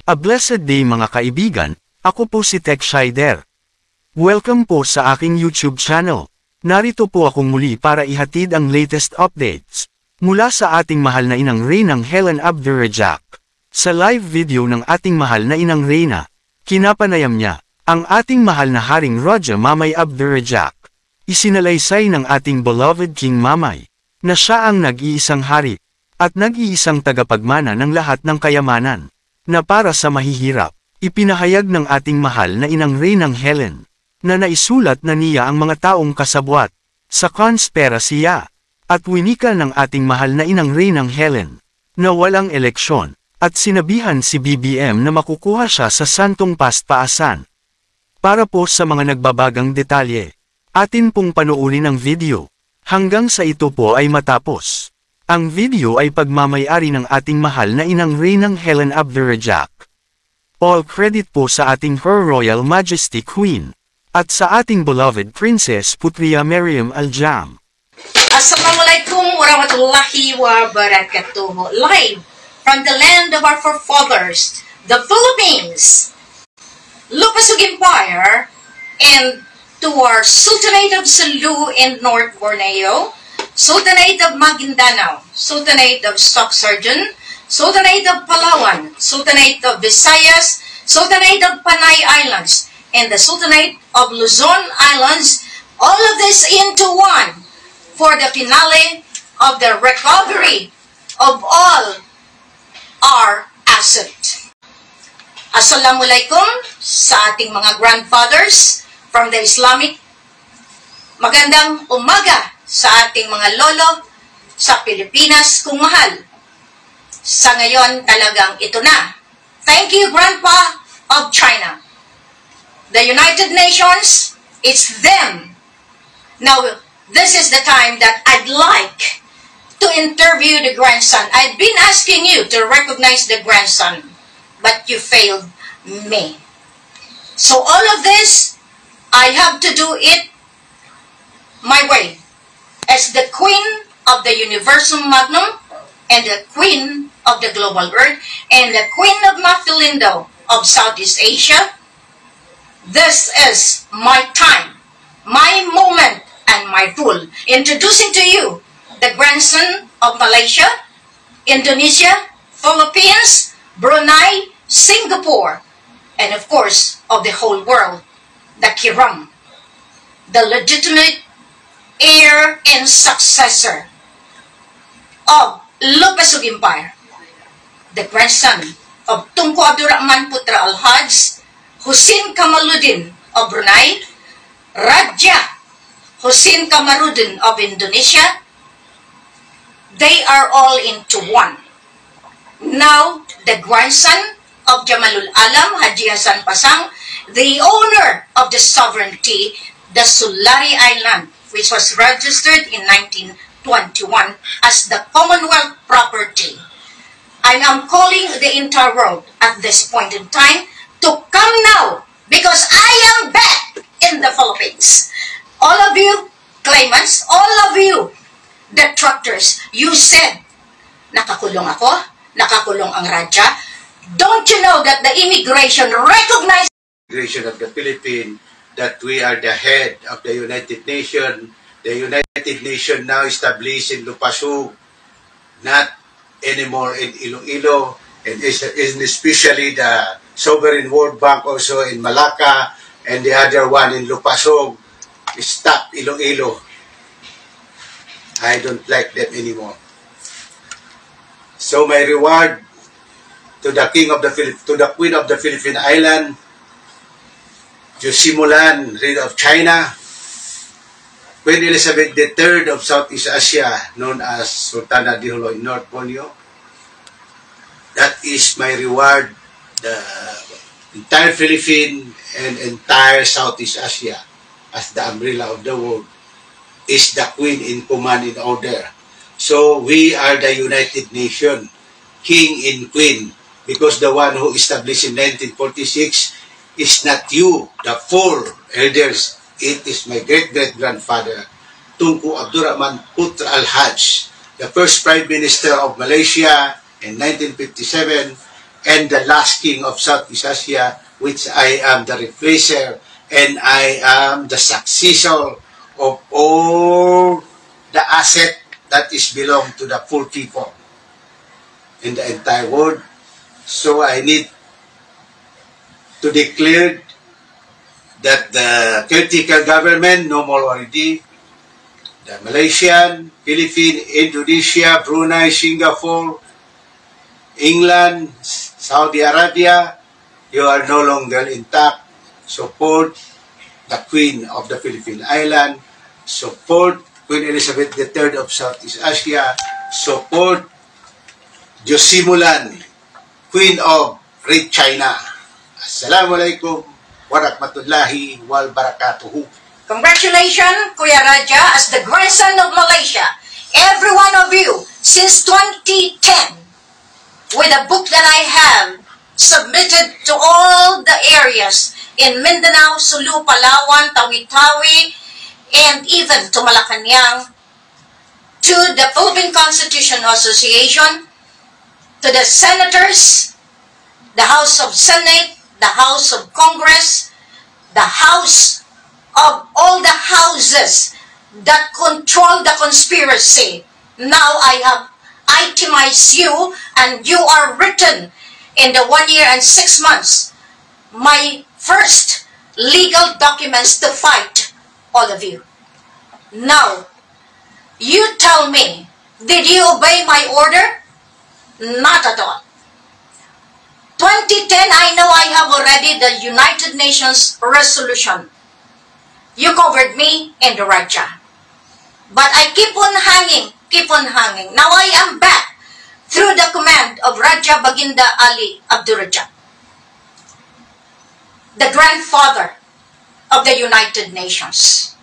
A blessed day mga kaibigan, ako po si Tech Shider. Welcome po sa aking YouTube channel. Narito po akong muli para ihatid ang latest updates mula sa ating mahal na inang Reynang Helen Abdurrahman. Sa live video ng ating mahal na inang Reyna, kinapanayam niya ang ating mahal na Haring Raja Mamay Abdurrahman. Isinalaysay ng ating beloved King Mamay na siya ang nag-iisang hari at nag-iisang tagapagmana ng lahat ng kayamanan, na para sa mahihirap, ipinahayag ng ating mahal na inang Reynang Helen, na naisulat na niya ang mga taong kasabwat, sa konspirasiya, at winika ng ating mahal na inang Reynang Helen, na walang eleksyon, at sinabihan si BBM na makukuha siya sa santong pastaasan. Para po sa mga nagbabagang detalye, atin pong panuulin ang video, hanggang sa ito po ay matapos. Ang video ay pagmamayari ng ating mahal na inang Reynang Helen Abdurrahman. All credit po sa ating Her Royal Majesty Queen, at sa ating beloved Princess Putria Meriam Aljam. Assalamualaikum warahmatullahi wabarakatuh. Live from the land of our forefathers, the Philippines, Lupasug Empire, and to our Sultanate of Sulu and North Borneo, Sultanate of Maguindanao, Sultanate of Sorsogon, Sultanate of Palawan, Sultanate of Visayas, Sultanate of Panay Islands, and the Sultanate of Luzon Islands, all of this into one for the finale of the recovery of all our assets. Assalamualaikum sa ating mga grandfathers from the Islamic. Magandang umaga sa ating mga lolo sa Pilipinas kung mahal. Sa ngayon talagang ito na. Thank you, Grandpa of China. The United Nations, it's them. Now, this is the time that I'd like to interview the grandson. I've been asking you to recognize the grandson, but you failed me. So all of this, I have to do it my way. As the Queen of the Universum Magnum, and the Queen of the Global Earth, and the Queen of Mafilindo of Southeast Asia, this is my time, my moment, and my rule. Introducing to you the grandson of Malaysia, Indonesia, Philippines, Brunei, Singapore, and of course, of the whole world, the Kiram, the legitimate heir and successor of Lupasug Empire, the grandson of Tunku Abdurrahman Putra Al-Hajj, Hussein Kamaluddin of Brunei, Raja Hussein Kamaruddin of Indonesia. They are all into one. Now, the grandson of Jamalul Alam Haji Hassan Pasang, the owner of the sovereignty, the Sulari Island, which was registered in 1921 as the Commonwealth property. I am calling the entire world at this point in time to come now, because I am back in the Philippines. All of you claimants, all of you detractors, you said, nakakulong ako, nakakulong ang Raja. Don't you know that the immigration recognized of the Philippines, that we are the head of the United Nations. The United Nations now established in Lupasug, not anymore in Iloilo, and especially the Sovereign World Bank also in Malacca, and the other one in Lupasug. Stop Iloilo. I don't like them anymore. So my reward to the Queen of the Philippine Island, Josimulan, Reign of China, Queen Elizabeth III of Southeast Asia, known as Sultana Diholo in North Borneo. That is my reward. The entire Philippines and entire Southeast Asia, as the umbrella of the world, is the Queen in command in order. So we are the United Nations, King and Queen, because the one who established in 1946 is not you, the four elders. It is my great-great-grandfather, Tunku Abdurrahman Putra Al-Hajj, the first Prime Minister of Malaysia in 1957, and the last king of Southeast Asia, which I am the replacer and I am the successor of all the asset that is belong to the full people in the entire world. So I need to declare that the caretaker government, no more already, the Malaysian, Philippines, Indonesia, Brunei, Singapore, England, Saudi Arabia, you are no longer intact. Support the Queen of the Philippine Island, support Queen Elizabeth III of Southeast Asia, support Josimulan, Queen of Great China. Assalamualaikum warahmatullahi wabarakatuh. Congratulations, Kuya Raja, as the grandson of Malaysia. Every one of you, since 2010, with a book that I have submitted to all the areas in Mindanao, Sulu, Palawan, Tawi-Tawi, and even to Malacanang, to the Philippine Constitutional Association, to the senators, the House of Senate, the House of Congress, the House of all the houses that control the conspiracy. Now I have itemized you, and you are written in the 1 year and 6 months, my first legal documents to fight all of you. Now, you tell me, did you obey my order? Not at all. 2010, I know I have already the United Nations resolution. You covered me in the Raja. But I keep on hanging, keep on hanging. Now I am back through the command of Raja Baginda Ali Abdurrahman, the grandfather of the United Nations.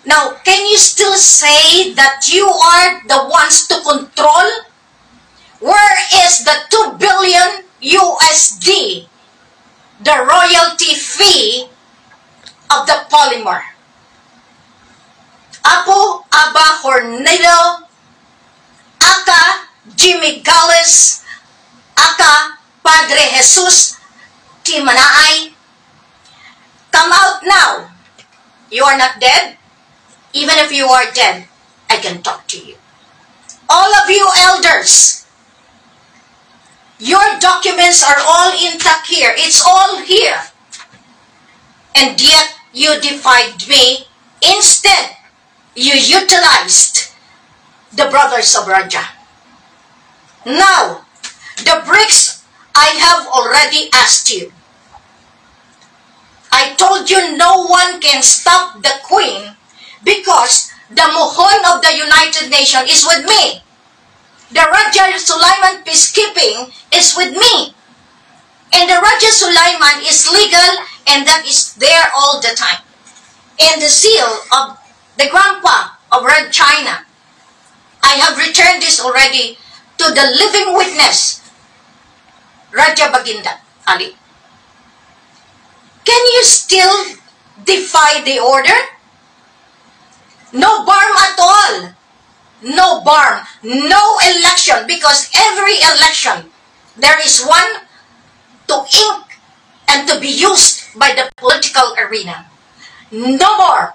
Now, can you still say that you are the ones to control? Where is the 2 billion USD, the royalty fee of the polymer? Apo Aba Hornado, aka Jimmy Gales, aka Padre Jesus Timanaay, come out now. You are not dead. Even if you are dead, I can talk to you. All of you elders, your documents are all intact here. It's all here. And yet, you defied me. Instead, you utilized the brothers of Raja. Now, the BRICS, I have already asked you. I told you no one can stop the Queen because the Mohon of the United Nations is with me. The Raja Sulaiman peacekeeping is with me. And the Raja Sulaiman is legal, and that is there all the time. And the seal of the grandpa of Red China, I have returned this already to the living witness, Raja Baginda Ali. Can you still defy the order? No barm at all. No barm. No election, because every election, there is one to ink and to be used by the political arena. No more.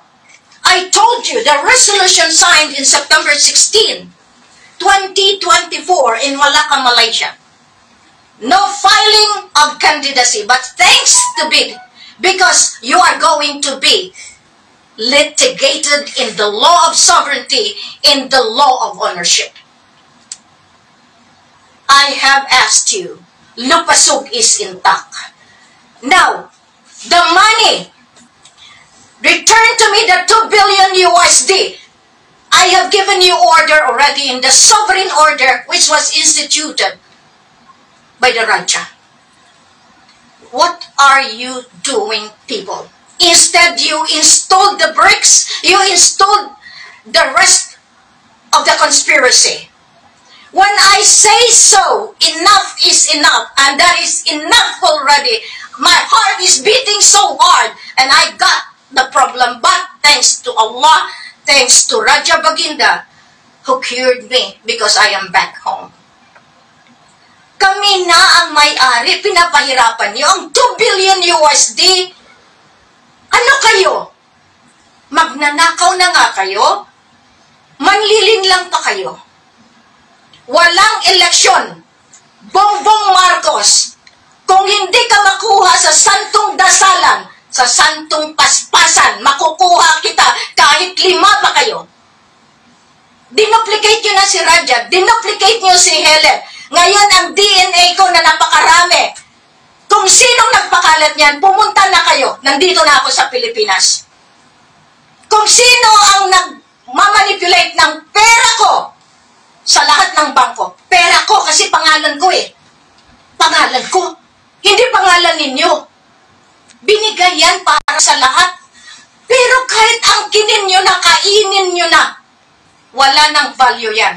I told you the resolution signed in September 16, 2024 in Malacca, Malaysia. No filing of candidacy, but thanks to bid, because you are going to be litigated in the law of sovereignty, in the law of ownership. I have asked you, Lupasug is intact. Now, the money, return to me the 2 billion USD. I have given you order already in the sovereign order which was instituted by the Raja. What are you doing, people? Instead, you installed the BRICS, you installed the rest of the conspiracy. When I say so, enough is enough, and that is enough already. My heart is beating so hard, and I got the problem, but thanks to Allah, thanks to Raja Baginda, who cured me because I am back home. Kami na ang may-ari, pinapahirapan niyo ang 2 billion USD. Ano kayo? Magnanakaw na nga kayo? Manlilin lang pa kayo? Walang eleksyon. Bongbong Marcos, kung hindi ka makuha sa santong dasalan, sa santong paspasan, makukuha kita kahit 5 pa kayo. Dinuplicate nyo na si Rajat, dinuplicate nyo si Helen. Ngayon ang DNA ko na napakarami. Kung sinong nagpakalat niyan, pumunta na kayo. Nandito na ako sa Pilipinas. Kung sino ang nagmamanipulate ng pera ko sa lahat ng bangko. Pera ko kasi pangalan ko eh. Pangalan ko. Hindi pangalan ninyo. Binigay yan para sa lahat. Pero kahit angkinin nyo na, kainin nyo na, wala nang value yan.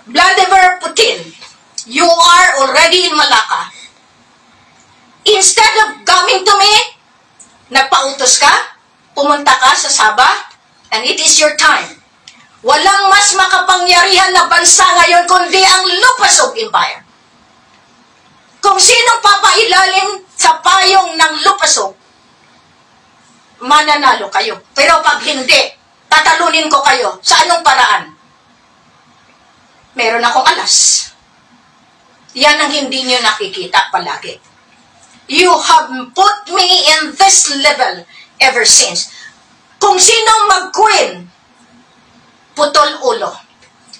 Vladimir Putin, you are already in Malacca. Instead of coming to me, nagpautos ka, pumunta ka sa Sabah, and it is your time. Walang mas makapangyarihan na bansa ngayon kundi ang Lupasog Empire. Kung sinong papailalim sa payong ng Lupasog, mananalo kayo. Pero pag hindi, tatalunin ko kayo. Sa anong paraan? Meron akong alas. Yan ang hindi nyo nakikita palagi. You have put me in this level ever since. Kung sinong mag-queen, putol ulo.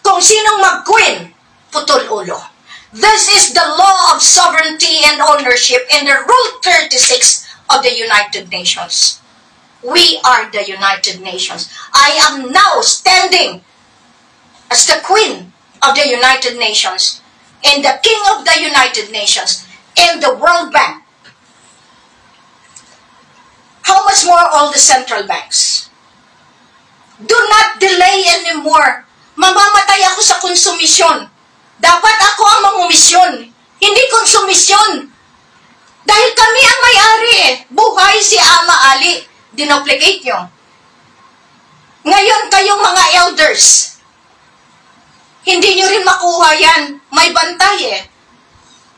Kung sinong mag-queen, putol ulo. This is the law of sovereignty and ownership in the Rule 36 of the United Nations. We are the United Nations. I am now standing as the queen of the United Nations and the king of the United Nations and the World Bank. How much more all the central banks? Do not delay anymore. Mamamatay ako sa konsumisyon. Dapat ako ang mangumisyon, hindi konsumisyon. Dahil kami ang may-ari eh. Buhay si Ama Ali. Dinuplicate nyo. Ngayon kayong mga elders, hindi nyo rin makuha yan. May bantay eh.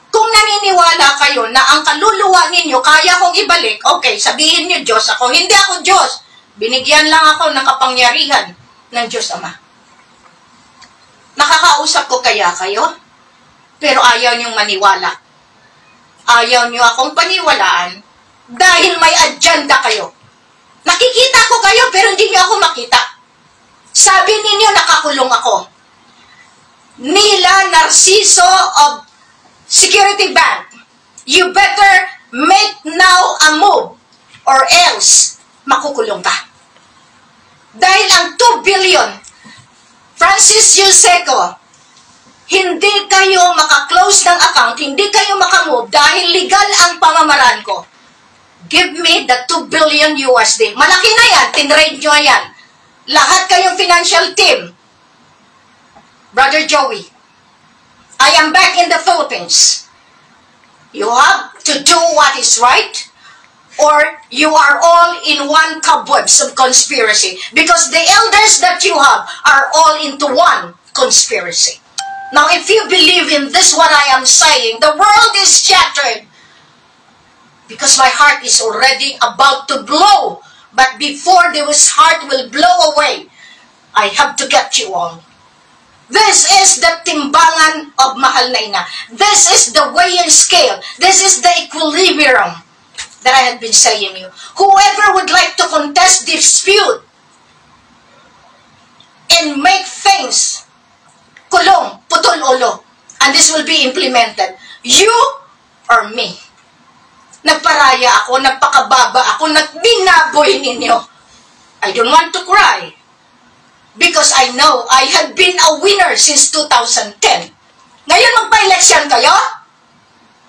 Kung naniniwala kayo na ang kaluluwa ninyo kaya kong ibalik, okay, sabihin nyo Diyos ako. Hindi ako Diyos. Binigyan lang ako ng kapangyarihan ng Diyos Ama. Nakakausap ko kaya kayo? Pero ayaw nyong maniwala. Ayaw nyo akong paniwalaan dahil may agenda kayo. Nakikita ko kayo pero hindi nyo ako makita. Sabi ninyo nakakulong ako. Nila Narciso of Security Bank, you better make now a move or else makukulong ka. Dahil ang 2 billion, Francis Yuseco, hindi kayo makaklose ng account, hindi kayo makamove dahil legal ang pamamaraan ko. Give me the 2 billion USD. Malaki na yan, tinrade nyo yan. Lahat kayong financial team. Brother Joey, I am back in the Philippines. You have to do what is right, or you are all in one cobwebs of conspiracy. Because the elders that you have are all into one conspiracy. Now, if you believe in this, what I am saying, the world is shattered. Because my heart is already about to blow. But before this heart will blow away, I have to get you all. This is the timbangan of Mahal na Ina. This is the weighing scale. This is the equilibrium that I had been saying you. Whoever would like to contest, dispute, and make things kulong, putol ulo, and this will be implemented. You or me. Nagparaya ako, nagpakababa ako, nagbinaboy ninyo. I don't want to cry. Because I know I had been a winner since 2010. Ngayon magpa-election kayo?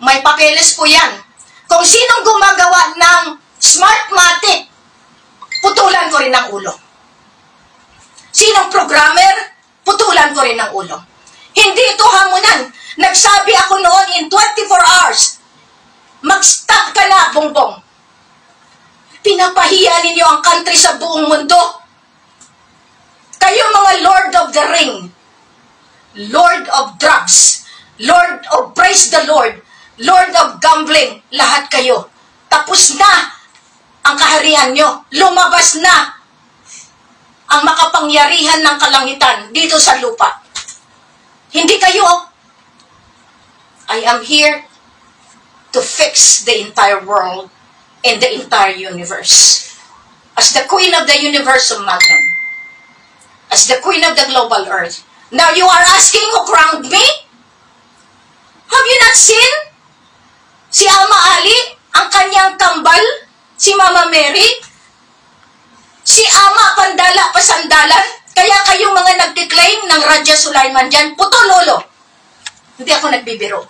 May papeles po yan. Kung sinong gumagawa ng Smartmatic, putulan ko rin ang ulo. Sinong programmer, putulan ko rin ang ulo. Hindi ito hamunan. Nagsabi ako noon in 24 hours, mag-stop ka na, Bongbong. Pinapahiya ninyo ang country sa buong mundo. Kayo mga Lord of the Ring, Lord of Drugs, Lord of praise the Lord, Lord of gambling, lahat kayo. Tapos na ang kaharian nyo. Lumabas na ang makapangyarihan ng kalangitan dito sa lupa. Hindi kayo. I am here to fix the entire world and the entire universe. As the Queen of the Universum Magnum. As the Queen of the global earth. Now you are asking who crowned me? Have you not seen? Si Ama Ali, ang kanyang kambal, si Mama Mary, si Ama Pandala Pasandalan, kaya kayong mga nagde-claim ng Raja Sulaiman dyan, puto lolo. Hindi ako nagbibiro.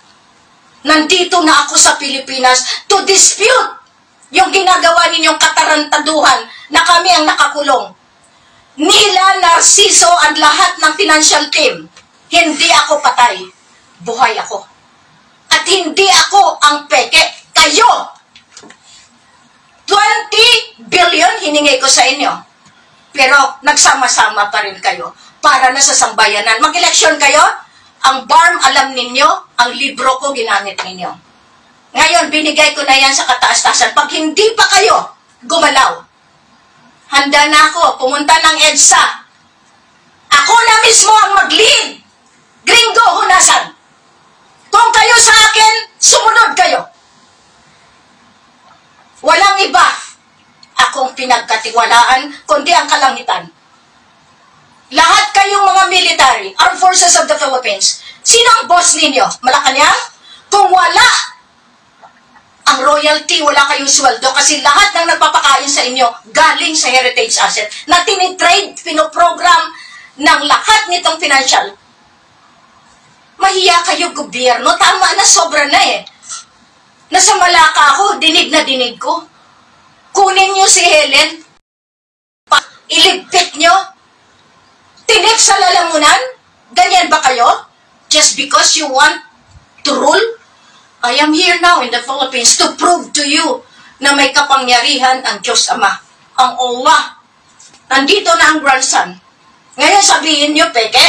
Nandito na ako sa Pilipinas to dispute yung ginagawa ninyong katarantaduhan na kami ang nakakulong. Nila, Narciso, at lahat ng financial team. Hindi ako patay. Buhay ako. At hindi ako ang peke. Kayo! 20 billion hiningi ko sa inyo. Pero nagsama-sama pa rin kayo para na sa sambayanan. Mag-eleksyon kayo, ang BARM alam ninyo, ang libro ko ginamit ninyo. Ngayon, binigay ko na yan sa kataas-taasan. Pag hindi pa kayo gumalaw, handa na ako, pumunta ng EDSA. Ako na mismo ang mag-lead. Gringo, hunasan. Kung kayo sa akin, sumunod kayo. Walang iba akong pinagkatiwalaan, kundi ang kalangitan. Lahat kayong mga military, Armed Forces of the Philippines, sino ang boss ninyo? Malacanang? Kung wala ang royalty, wala kayong sweldo kasi lahat ng nagpapakain sa inyo galing sa heritage asset na tinitrade, pinoprogram ng lahat nitong financial. Mahiya kayo gobyerno, tama na, sobra na eh. Nasa Malacca ako, dinig na dinig ko. Kunin nyo si Helen, iligpit nyo, tinik sa lalamunan, ganyan ba kayo? Just because you want to rule? I am here now in the Philippines to prove to you na may kapangyarihan ang Diyos Ama, ang Allah. Nandito na ang grandson. Ngayon sabihin nyo, peke,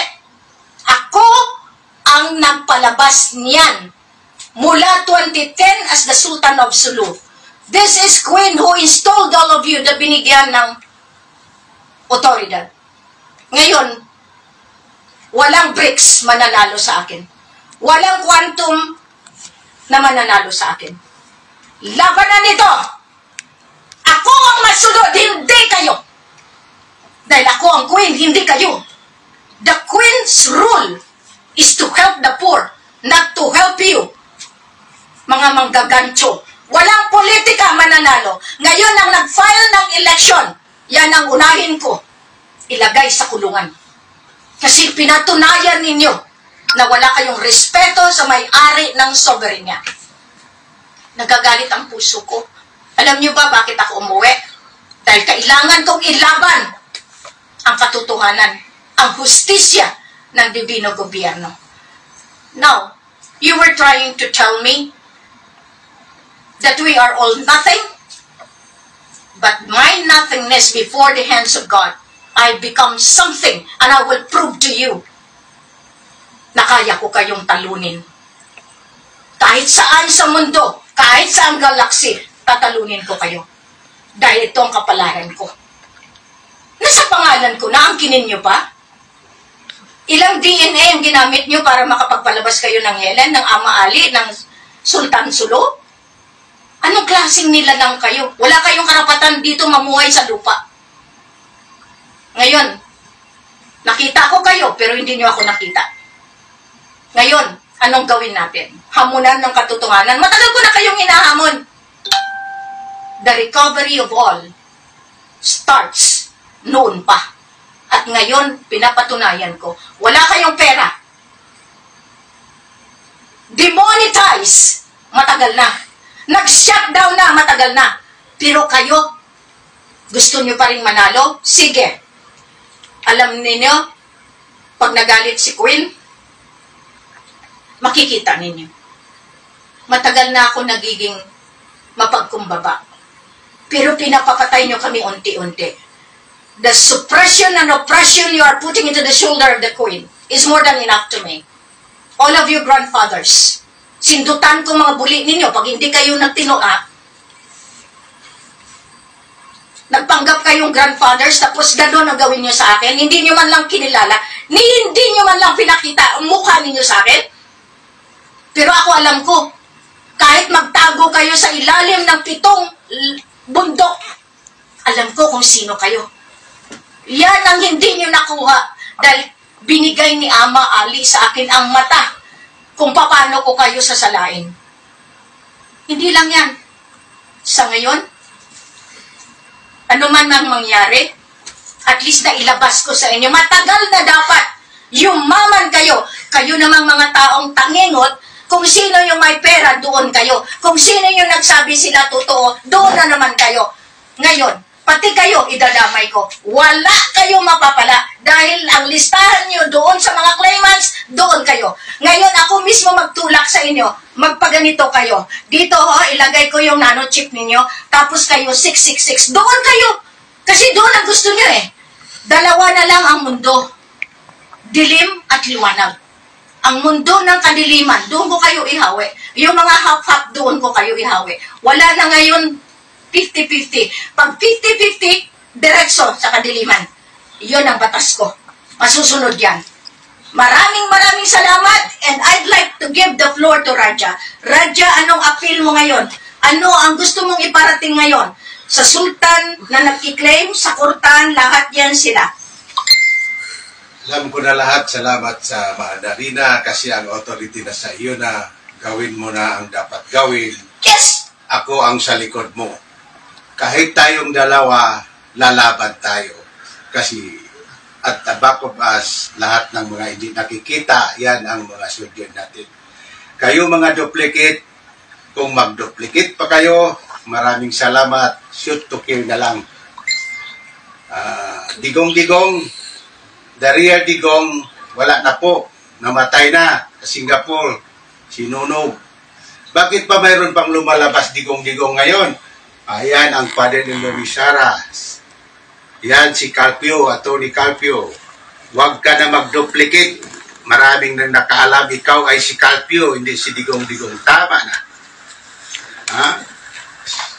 ako ang nagpalabas niyan mula 2010 as the Sultan of Sulu. This is Queen who installed all of you na binigyan ng otoridad. Ngayon, walang BRICS mananalo sa akin. Walang quantum na mananalo sa akin. Labanan nito! Ako ang masunod, hindi kayo! Dahil ako ang queen, hindi kayo. The queen's rule is to help the poor, not to help you. Mga manggagancho. Walang politika mananalo. Ngayon ang nag-file ng election, yan ang unahin ko. Ilagay sa kulungan. Kasi pinatunayan ninyo na wala kayong respeto sa may-ari ng soberenya. Nagagalit ang puso ko. Alam niyo ba bakit ako umuwi? Dahil kailangan kong ilaban ang katotohanan, ang hustisya ng divino gobyerno. Now, you were trying to tell me that we are all nothing, but my nothingness before the hands of God, I become something, and I will prove to you na kaya ko kayong talunin. Kahit saan sa mundo, kahit saan galaxy, tatalunin ko kayo. Dahil ito ang kapalaran ko. Nasa pangalan ko na, ang kinin nyo pa? Ilang DNA ang ginamit nyo para makapagpalabas kayo ng Helen, ng Ama Ali, ng Sultan Sulu? Anong klaseng nila lang kayo? Wala kayong karapatan dito mamuhay sa lupa. Ngayon, nakita ko kayo, pero hindi nyo ako nakita. Ngayon, anong gawin natin? Hamunan ng katotohanan. Matagal ko na kayong hinahamon. The recovery of all starts noon pa. At ngayon, pinapatunayan ko, wala kayong pera. Demonetize, matagal na. Nag-shutdown na, matagal na. Pero kayo, gusto nyo pa rin manalo? Sige. Alam niyo, pag nagalit si Queen, makikita ninyo. Matagal na ako nagiging mapagkumbaba. Pero pinapapatay nyo kami unti-unti. The suppression and oppression you are putting into the shoulder of the Queen is more than enough to me. All of you grandfathers, sindutan ko mga buli ninyo pag hindi kayo nagtinua. Nagpanggap kayong grandfathers, tapos gano'n ang gawin nyo sa akin. Hindi nyo man lang kinilala, hindi nyo man lang pinakita ang mukha ninyo sa akin. Pero ako alam ko, kahit magtago kayo sa ilalim ng 7 bundok, alam ko kung sino kayo. Yan ang hindi nyo nakuha dahil binigay ni Ama Ali sa akin ang mata kung paano ko kayo sasalain. Hindi lang yan. Sa ngayon, ano man ang mangyari, at least na ilabas ko sa inyo. Matagal na dapat yumaman kayo. Kayo namang mga taong tangingot, kung sino yung may pera, doon kayo. Kung sino yung nagsabi sila totoo, doon na naman kayo. Ngayon, pati kayo, idadamay ko. Wala kayo mapapala dahil ang listahan nyo doon sa mga claimants, doon kayo. Ngayon, ako mismo magtulak sa inyo. Magpaganito kayo. Dito, ilagay ko yung nanochip ninyo. Tapos kayo, 666. Doon kayo. Kasi doon ang gusto nyo eh. Dalawa na lang ang mundo. Dilim at liwanag. Ang mundo ng kadiliman, doon ko kayo ihawi. Yung mga half-half, doon ko kayo ihawi. Wala na ngayon 50-50. Pag 50-50, direksyon sa kadiliman. Yun ang batas ko. Masusunod yan. Maraming salamat and I'd like to give the floor to Raja. Raja, anong appeal mo ngayon? Ano ang gusto mong iparating ngayon? Sa sultan na nagkiklaim, sa kurtan, lahat yan sila. Alam ko na lahat, salamat sa Maharina kasi ang authority na sa iyo na gawin mo na ang dapat gawin. Yes! Ako ang sa likod mo. Kahit tayong dalawa, lalaban tayo. Kasi at the back of us, lahat ng mga hindi nakikita, yan ang mga soldier natin. Kayo mga duplicate, kung mag-duplicate pa kayo, maraming salamat. Shoot to kill na lang. Digong-digong, Daria Digong, wala na po. Namatay na sa Singapore. Sinunog. Bakit pa mayroon pang lumalabas Digong-digong ngayon? Ayan ang father-in-law ni Sarah. Yan si Carpio, Atty. Carpio. Huwag ka na mag-duplicate. Maraming nang nakaalam ikaw ay si Carpio, hindi si Digong-digong. Tama na. Ha?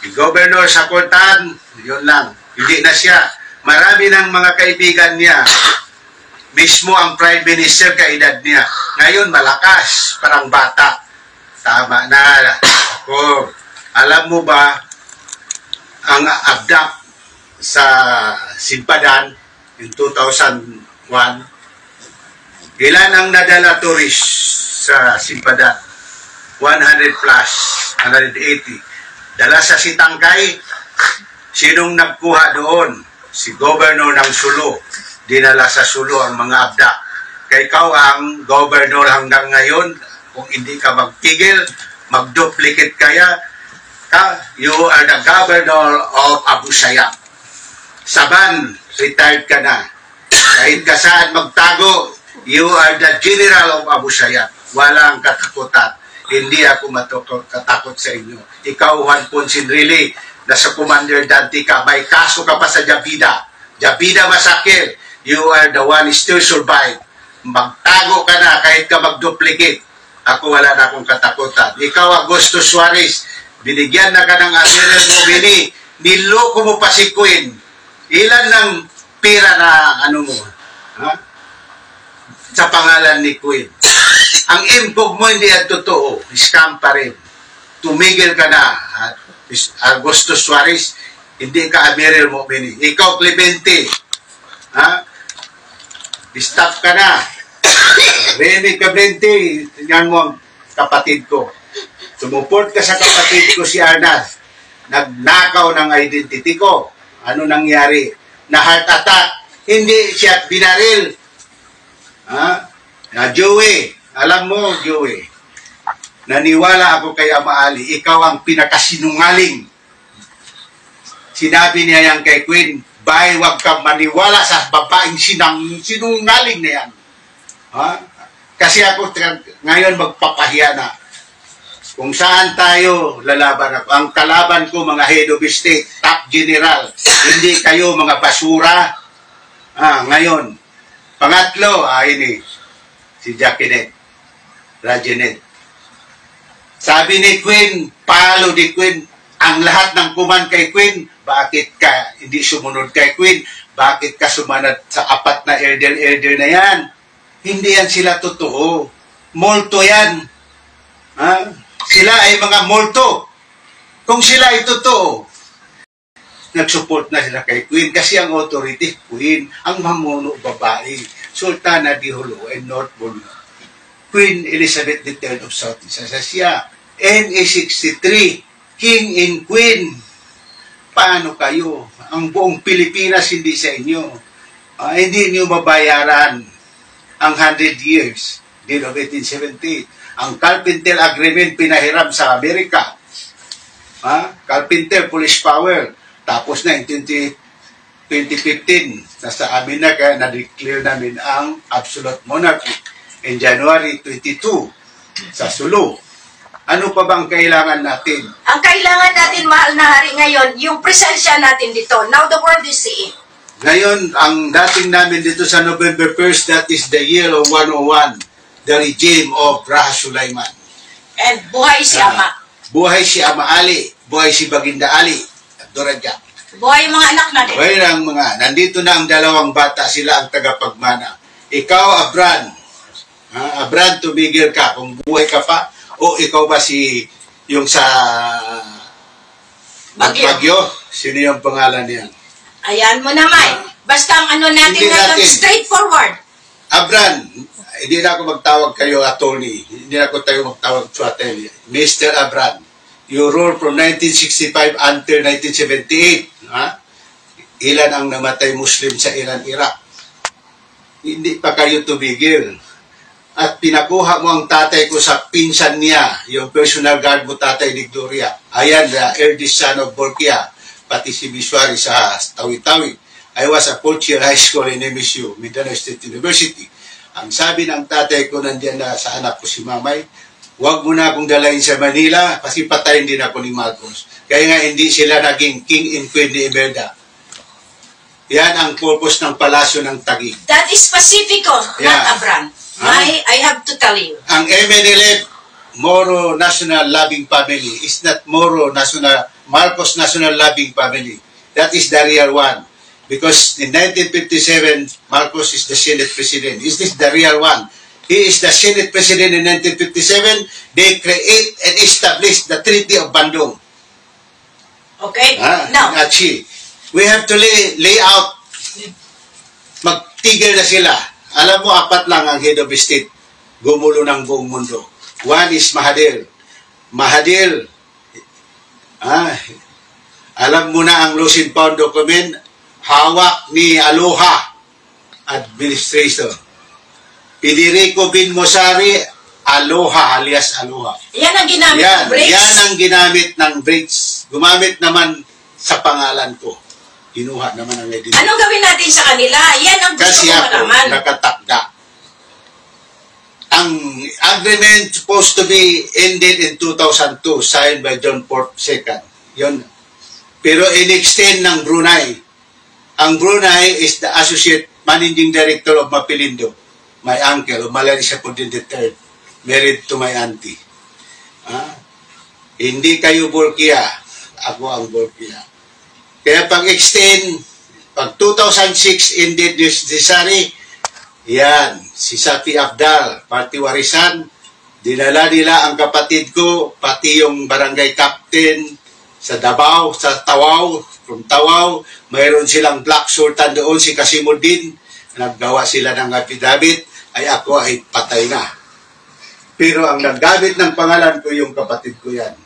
Si Governor sa Kurtan, yun lang. Hindi na siya. Marami ng mga kaibigan niya. Mismo ang Prime Minister kaedad niya. Ngayon, malakas, parang bata. Tama na. Ako, alam mo ba, ang abduct sa Simpadan in 2001, ilan ang nadala tourist sa Simpadan? 100 plus, 180. Dala sa Sitangkay, sinong nagkuha doon? Si Governor ng Sulu. Dinala sa Sulu ang mga abduct. Kaya ikaw ang governor hanggang ngayon, kung hindi ka magpigil, mag-duplicate kaya, you are the governor of Abu Sayyaf. Saban, retired ka na. Kahit ka saan magtago, you are the general of Abu Sayyaf. Walang katakutan. Hindi ako katakot sa inyo. Ikaw, Juan Poncinrilli, nasa Commander Dante ka, may kaso ka pa sa Jabida. Jabida Masakil, you are the one still survive. Magtago ka na kahit ka mag-duplicate. Ako wala na akong katakutan. Ikaw, Augusto Suarez, binigyan na ka ng Amiral Mobini, niloko mo pa si Queen. Ilan ng pira na ano mo? Ha? Sa pangalan ni Queen. Ang impog mo hindi at totoo. Scam pa rin. Tumigil ka na. Augusto Suarez, hindi ka Amiral Mobini. Ikaw, Clemente. Ha? Stop ka na. Remy Clemente, tingnan mo ang kapatid ko. Sumuport ka sa kapatid ko si Arnaz. Nagnakaw ng identity ko. Ano nangyari? Na heart attack. Hindi siya binaril. Ha? Na Joey. Alam mo, Joey. Naniwala ako kay Ama Ali. Ikaw ang pinakasinungaling. Sinabi niya yan kay Queen, bay, wag kang maniwala sa babaeng sinungaling na yan. Ha? Kasi ako ngayon magpapahiya na. Kung saan tayo lalaban ako. Ang kalaban ko mga head of state, top general. Hindi kayo mga basura. Ngayon. Pangatlo, ini si Jacquinet. Rajanet. Sabi ni Queen, palo ni Queen, ang lahat ng kuman kay Queen, bakit ka hindi sumunod kay Queen? Bakit ka sumanad sa apat na elder na yan? Hindi yan sila totoo. Multo yan. Ha? Sila ay mga multo. Kung sila ay totoo, nag-support na sila kay Queen kasi ang authority, Queen, ang mamuno babae, Sultana di Jolo and North Borneo. Queen Elizabeth III of Southeast Asia, NA63, King and Queen. Paano kayo? Ang buong Pilipinas hindi sa inyo. Hindi niyo mabayaran ang 100 years, deal of 1878. Ang Carpenter Agreement pinahiram sa Amerika. Carpenter, police power. Tapos na in 2015, nasa amin na kaya na-declare namin ang absolute monarchy in January 22 sa Sulu. Ano pa bang kailangan natin? Ang kailangan natin, mahal na hari, ngayon, yung presensya natin dito. Now the world is seeing. Ngayon, ang dating namin dito sa November 1st, that is the year of 101, the regime of Raha Sulaiman. And buhay si Ama. Buhay si Ama Ali, buhay si Baginda Ali, at Duraja. Buhay yung mga anak natin. Buhay ang mga, nandito na ang dalawang bata, sila ang tagapagmana. Ikaw, Abran, Abran, tumigil ka kung buhay ka pa, o ikaw ba si, yung sa Bagyo? Sino yung pangalan niyan? Ayan mo naman. Basta ang ano natin ngayon, straightforward. Abran, hindi na ako magtawag kayo attorney. Hindi na ako tayo magtawag Suateli. Mr. Abran, you ruled from 1965 until 1978. Ilan ang namatay Muslim sa Iran, Iraq? Hindi pa kayo tumigil. At pinakuha mo ang tatay ko sa pinsan niya, yung personal guard mo, Tatay ni Gloria. Ayan, the eldest son of Borkia, pati si Biswari sa Tawi-Tawi. I was a fourth year high school in MSU, Mindanao State University. Ang sabi ng tatay ko, nandiyan na sa anak ko si Mamay, huwag mo na akong dalahin sa Manila kasi patayin din ako ni Marcos. Kaya nga hindi sila naging king and queen ni Imelda. Yan ang purpose ng palasyo ng Taguig. That is Pacifico, not Abran. I have to tell you. Ang MNLF, Moro National Loving Family, is not Moro National, Marcos National Loving Family. That is the real one. Because in 1957, Marcos is the Senate President. Is this the real one? He is the Senate President in 1957. They create and establish the Treaty of Bandung. Okay? Now, we have to lay out, magtigil na sila. Alam mo, apat lang ang head of state, gumulo ng buong mundo. One is Mahathir. Mahathir, alam mo na ang Lost and Found document, hawak ni Aloha Administrator. Federico Bin Mosari, Aloha alias Aloha. Yan ang ginamit ng BRICS. Yan ang ginamit ng BRICS. Gumamit naman sa pangalan ko. Kinuha naman ang identity. Anong gawin natin sa kanila? Yan ang gusto ko malaman. Kasi ako nakatakda. Ang agreement supposed to be ended in 2002, signed by John Paul II. Yun. Pero in-extend ng Brunei. Ang Brunei is the Associate Managing Director of Mapilindo. My uncle, Malaysia Pudin III, married to my auntie. Hindi kayo Borkia. Ako ang Borkia. Kaya pag-extend, pag 2006 ended si Sari, yan, si Safi Abdal, party warisan, dinala nila ang kapatid ko, pati yung barangay captain sa Davao, sa Tawau, from Tawau, mayroon silang Black Sultan doon, si Kasimuddin, naggawa sila ng affidavit, ay ako ay patay na. Pero ang naggamit ng pangalan ko, yung kapatid ko yan,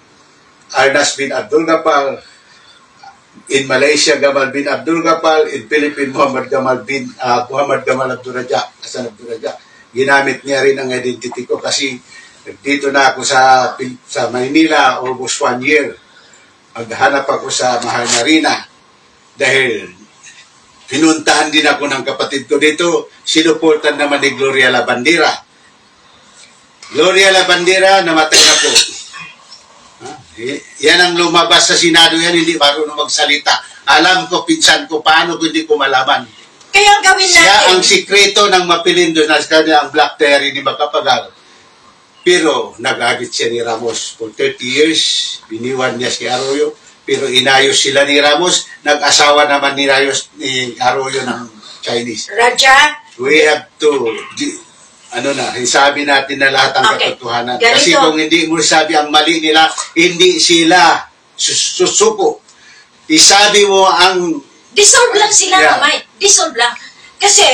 Arnas bin Abdul Gapal, in Malaysia, Gamal bin Abdul Gapal, in Philippines, Muhammad Gamal Abdul Razak, Hasan Abdul Razak. Ginamit niya rin ang identity ko kasi dito na ako sa Maynila almost 1 year. Maghanap ako sa Mahal na Rina dahil pinuntahan din ako ng kapatid ko dito. Sinuportan naman ni Gloria Labandera. Gloria Labandera, namatay na po. Yan ang lumabas sa Senado yan, hindi marunong magsalita. Alam ko, pinsan ko, paano ko hindi ko malaman. Kaya ang gawin natin. Siya ang sikreto ng Mapilindo na kanya ang Black Diary ni Macapagal. Pero nag-agit siya ni Ramos for 30 years. Biniwan niya si Arroyo. Pero inayos sila ni Ramos. Nag-asawa naman ni Arroyo ng Chinese. Raja, We have to, isabi natin na lahat ang katotohanan. Ganito. Kasi kung hindi mo sabi ang mali nila, hindi sila susuko. Isabi mo ang... dissolve lang sila, Yeah. kamay. Dissolve lang. Kasi,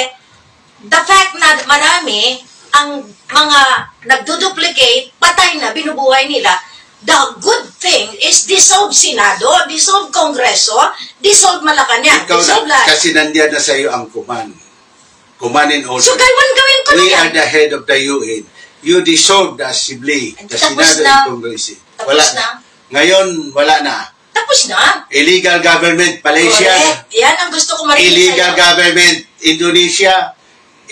the fact na marami, ang mga nagduduplicate, patay na, binubuhay nila, the good thing is dissolve Senado, dissolve Kongreso, dissolve Malacanang, Ikaw dissolve na, lahat. kasi nandiyan na sa iyo ang command. Command and order. So, gawin ko na We yan. are the head of the UN. You dissolve the Assembly, the Tapos Senado na. and Congress. Tapos na. Ngayon, wala na. Tapos na. Illegal government, Malaysia. Correct. Yan ang gusto ko marinig Illegal sa'yo. government, Indonesia.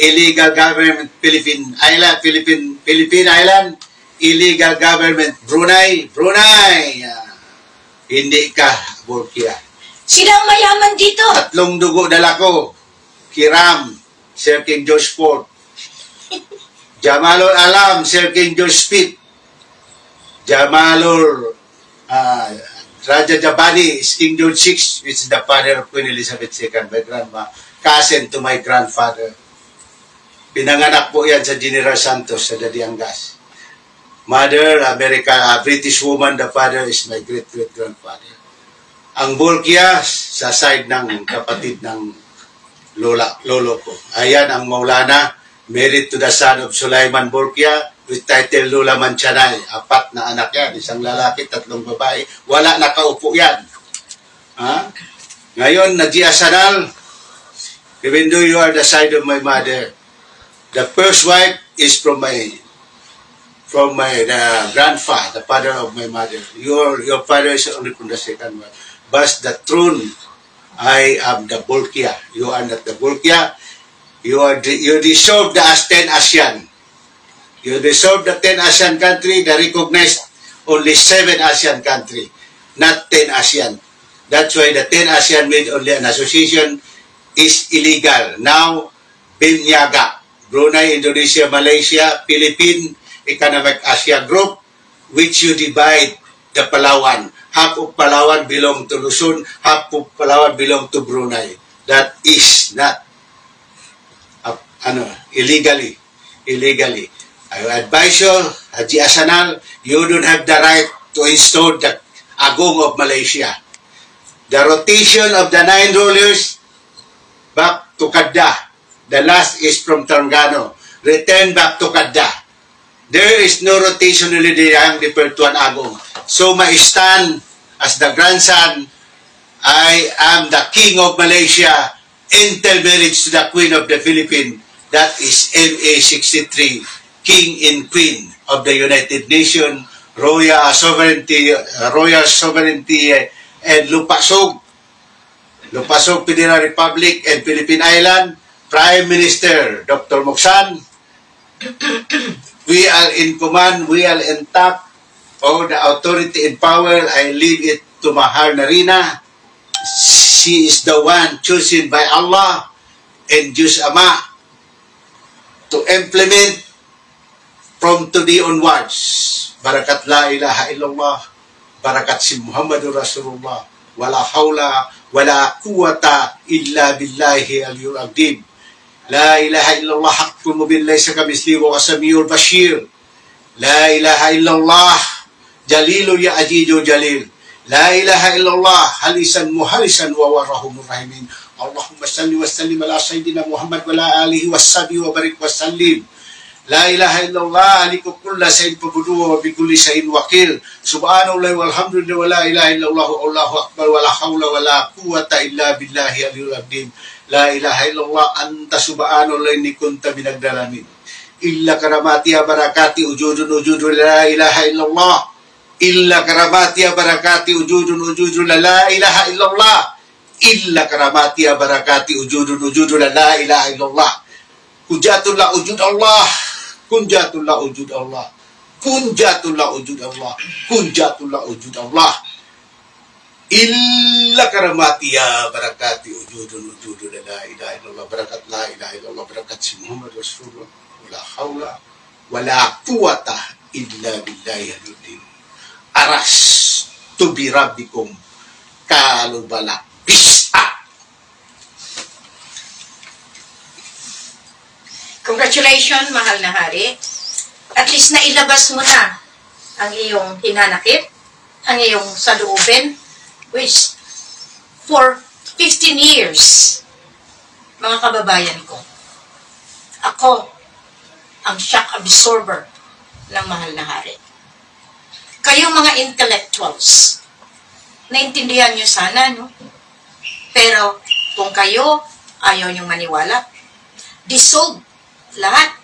Illegal government, Philippine Island. Illegal government, Brunei. Hindi ka, Burkia. Sila ang mayaman dito. Tatlong dugo dala ko. Kiram, Sir King George IV. Jamalul Alam, Sir King George V. Jamalul Raja Jabani is King George VI, which is the father of Queen Elizabeth II, my grandma, cousin to my grandfather. Pinanganak po yan sa General Santos sa Dadiangas. Mother, British woman, the father is my great-great-grandfather. Ang Burkia, sa side ng kapatid ng lolo ko. Ayan ang Maulana, married to the son of Sulaiman Burkia, with title Lula Manchanay. 4 na anak yan, isang lalaki, 3 babae. Wala nakaupo yan. Ha? Ngayon, Nadia Sanal, even though you are the side of my mother, the first wife is from my grandfather, the father of my mother. Your father is only from the second wife. But the throne, I am the Burkia. You are not the Burkia. You deserve the 10 ASEAN. You deserve the 10 ASEAN country. They recognize only 7 ASEAN country, not 10 ASEAN. That's why the 10 ASEAN made only an association is illegal. Now, Binyaga, Brunei, Indonesia, Malaysia, Philippines, Economic Asia Group, which you divide the Palawan. Half of Palawan belong to Luzon, half of Palawan belong to Brunei. That is not illegally. I advise you, Haji Asanal, you don't have the right to install the Agong of Malaysia. The rotation of the 9 rulers back to Kedah. The last is from Terengganu. Return back to Kedah. There is no rotation in the Yang referred to an Agong. So my stand as the grandson, I am the king of Malaysia, intermarriage to the queen of the Philippines. That is MA63, king and queen of the United Nations, royal sovereignty, and Lupasog, Federal Republic and Philippine Island, Prime Minister Dr. Moksan. We are in command, we are in top. All the authority and power, I leave it to Mahar Narina. She is the one chosen by Allah and Diyos Ama to implement from today onwards. Barakat la ilaha illallah, barakat si Muhammadur Rasulullah, wala hawla, wala quwata illa billahi al-yul aqdim. La ilaha illallah haqqul mubin laysa kamislihi wa qasamiyul bashir. La ilaha illallah jalilu ya ajidu jalil. La ilaha illallah halisan muhalisan wa warahumur rahimin. Allahumma salli wa sallim ala sayyidina Muhammad wa ala alihi wa sahbihi wa barik wa sallim. La ilaha illallah aliku kulla sayyid pabudu wa bikulli sayyid wakil. Subhanallah walhamdulillah wa la ilaha illallah Allahu akbar wa la hawla wa la quwata illa billahi aliyul azim. La ilaha illallah anta subhanallah inni kunta minagdalamin. Illa karamati ya barakati ujudun la ilaha illallah. Illa karamati ya barakati ujudun la ilaha illallah. Illa karamati ya barakati ujudun la ilaha illallah. Hujatullah ujud Allah. Kunjatullah ujud Allah. Kunjatullah ujud Allah. Kunjatullah ujud Allah. Illa karamati ya barakati ujudun la ilaha illallah. Barakat la ilaha illallah. Barakat si Muhammad Rasulullah. Wala hawla wala quwata illa billahi al-azim. Aras to be rabbikum kalubala. Peace out! Congratulations, mahal na hari. At least nailabas mo na ang iyong hinanakit, ang iyong saloobin, which for 15 years, mga kababayan ko, ako ang shock absorber ng mahal na hari. Kayong mga intellectuals, naintindihan nyo sana, no? Pero kung kayo ayaw nyong maniwala, dissolve lahat.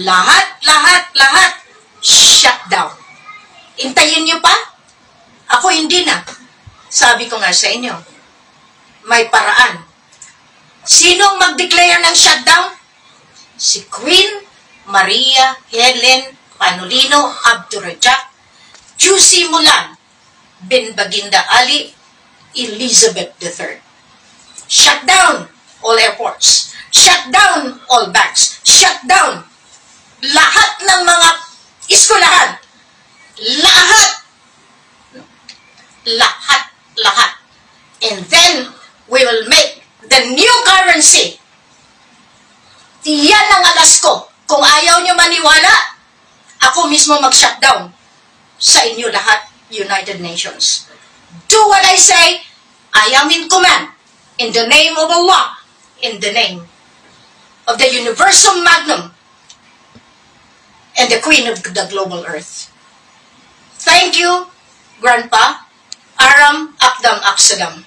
Lahat. Shut down. Intayin nyo pa? Ako hindi na. Sabi ko nga sa inyo, may paraan. Sinong mag-declare ng shutdown? Si Queen Maria Helen Panolino Abdurrahman, QC Mulan, bin Baginda Ali, Elizabeth III. Shut down all airports. Shut down all banks. Shut down lahat ng mga eskwelahan. Lahat. And then, we will make the new currency. Yan ang alas ko. Kung ayaw nyo maniwala, ako mismo mag-shutdown sa inyo lahat, United Nations. Do what I say. I am in command. In the name of Allah. In the name of the Universal Magnum and the Queen of the Global Earth. Thank you, Grandpa Aram Akdam Aksadam.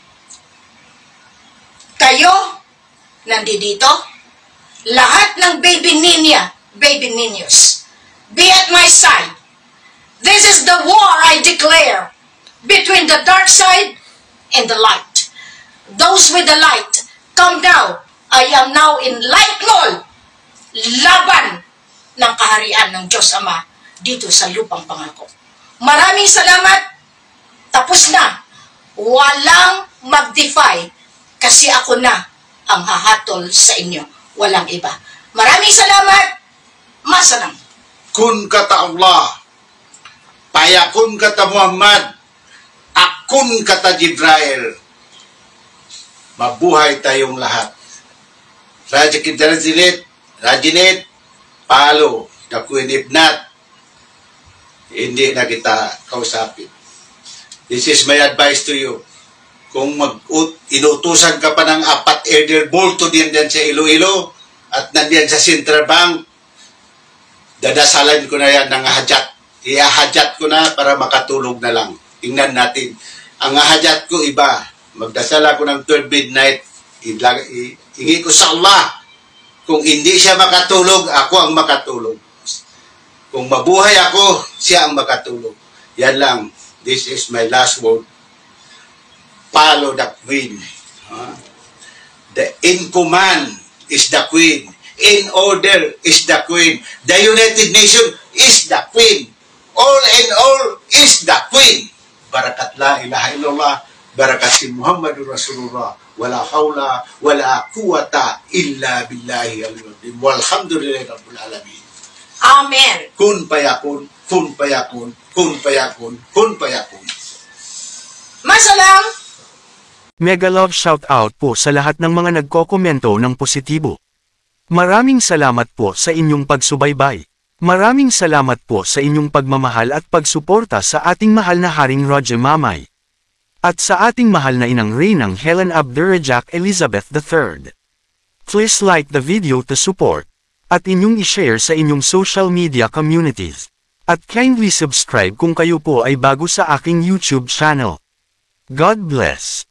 Kayo, nandito, lahat ng baby ninyos, be at my side. This is the war I declare between the dark side and the light. Those with the light, come now. I am now in light mall. Laban ng kaharian ng Diyos Ama dito sa lupang pangako. Maraming salamat. Tapos na. Walang mag-defy kasi ako na ang hahatol sa inyo. Walang iba. Maraming salamat. Masalam. Kun kata Allah, payakun kata Muhammad, akun kata Jibril. Mabuhay tayong lahat. Raja Rajinet, palo, Queen Ibnat, hindi na kita kausapin. This is my advice to you. Kung inutusan ka pa ng 4 elder bolto din sa Iloilo at nandiyan sa Central Bank, dadasalan ko na yan ng hajat. Ihahajat ko na para makatulog na lang. Tingnan natin. Ang hajat ko iba. Magdasal ako ng 12 midnight. Hingi ko sa Allah. Kung hindi siya makatulog, ako ang makatulog. Kung mabuhay ako, siya ang makatulog. Yan lang. This is my last word. Follow the Queen. The in command is the Queen. In order is the Queen. The United Nations is the Queen. All in all is the Queen. Barakat la ilaha illallah. Barakat si Muhammadur Rasulullah. Wala hawla, wala quwata illa billahi al-azim. Walhamdulillahi rabbil alamin. Amen. Kun payakun, kun payakun, kun payakun, kun payakun. Masalam. Mega love shoutout po sa lahat ng mga nagkokomento ng positibo. Maraming salamat po sa inyong pagsubaybay. Maraming salamat po sa inyong pagmamahal at pagsuporta sa ating mahal na Haring Roger Mamay. At sa ating mahal na inang Reynang Helen Abdurrahman Elizabeth III. Please like the video to support, at inyong i-share sa inyong social media communities. At kindly subscribe kung kayo po ay bago sa aking YouTube channel. God bless.